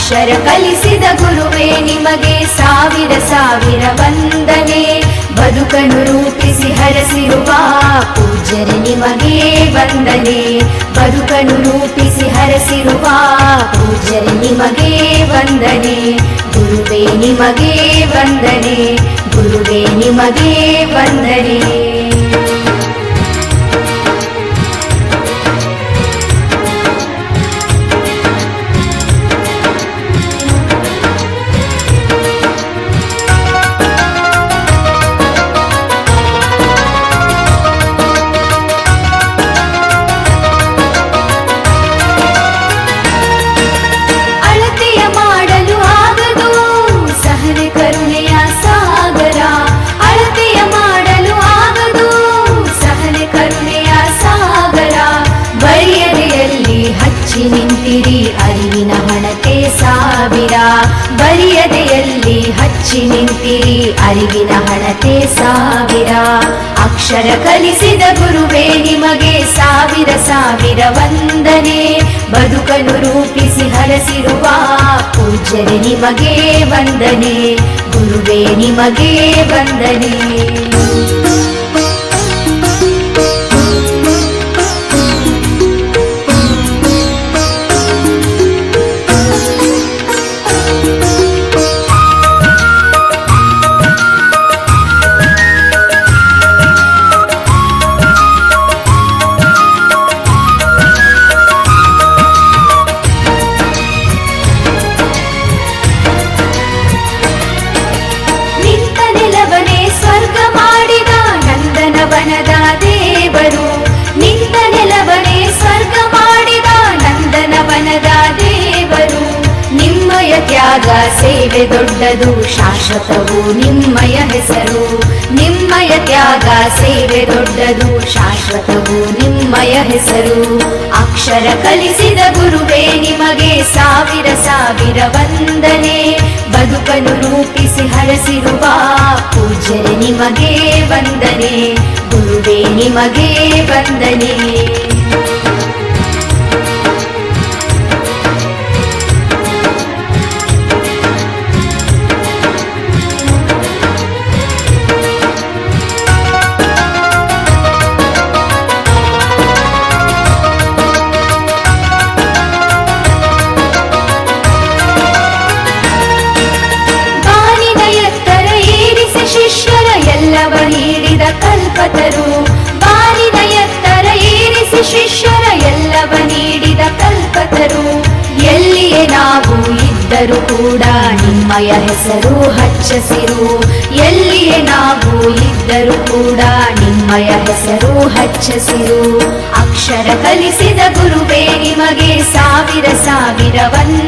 ಅಕ್ಷರ ಕಲಿಸಿದ ಗುರುವೇ ನಿಮಗೆ ಸಾವಿರ ಸಾವಿರ ವಂದನೆ. ಬದುಕನ್ನು ರೂಪಿಸಿ ಹರಸಿರುವ ಪೂಜ್ಯರೇ ನಿಮಗೆ ವಂದನೆ. ಬದುಕನ್ನು ರೂಪಿಸಿ ಹರಸಿರುವ ಪೂಜ್ಯರೇ ನಿಮಗೆ ವಂದನೆ. ಗುರುವೇ ನಿಮಗೆ ವಂದನೆ. ಗುರುವೇ ನಿಮಗೆ ವಂದನೆ. ನಿಂತಿರಿ ಅರಿವಿನ ಹಣತೆ ಸಾವಿರ. ಬರಿಯದೆಯಲ್ಲಿ ಹಚ್ಚಿ ನಿಂತಿರಿ ಅರಿವಿನ ಹಣತೆ ಸಾವಿರ. ಅಕ್ಷರ ಕಲಿಸಿದ ಗುರುವೇ ನಿಮಗೆ ಸಾವಿರ ಸಾವಿರ ವಂದನೆ. ಬದುಕನ್ನು ರೂಪಿಸಿ ಹರಸಿರುವ ಪೂಜ್ಯರೇ ನಿಮಗೆ ವಂದನೆ. ಗುರುವೇ ನಿಮಗೆ ವಂದನೆ. ವನದ ದೇವರು ನಿಂತ ನೆಲವನೇ ಸ್ವರ್ಗ ಮಾಡಿದ ನಂದನವನದ ದೇವರು. ನಿಮ್ಮಯ ತ್ಯಾಗ ಸೇವೆ ದೊಡ್ಡದು ಶಾಶ್ವತವು ನಿಮ್ಮಯ ಹೆಸರು. ನಿಮ್ಮಯ ತ್ಯಾಗ ಸೇವೆ ದೊಡ್ಡದು ಶಾಶ್ವತವು ನಿಮ್ಮಯ ಹೆಸರು. ಅಕ್ಷರ ಕಲಿಸಿದ ಗುರುವೇ ನಿಮಗೆ ಸಾವಿರ ಸಾವಿರ ವಂದನೆ. ಬದುಕನ್ನು ರೂಪಿಸಿ ಹರಸಿರುವ ಪೂಜ್ಯರೇ ನಿಮಗೆ ವಂದನೆ. ಗುರುವೇ ನಿಮಗೆ ವಂದನೆ. ಎಲ್ಲವ ನೀಡಿದ ಕಲ್ಪತರು. ಬಾಲಿನ ಎತ್ತರ ಏರಿಸಿ ಶಿಷ್ಯರ ಎಲ್ಲವ ನೀಡಿದ ಕಲ್ಪತರು. ಎಲ್ಲಿಯೇ ನಾವು ಇದ್ದರೂ ಕೂಡ ನಿಮ್ಮಯ ಹೆಸರು ಹಚ್ಚಸಿರು. ಎಲ್ಲಿಯೇ ನಾವು ಇದ್ದರೂ ಕೂಡ ನಿಮ್ಮಯ ಹೆಸರು ಹಚ್ಚಸಿರು. ಅಕ್ಷರ ಕಲಿಸಿದ ಗುರುವೇ ನಿಮಗೆ ಸಾವಿರ ಸಾವಿರ ವಂದನೆ.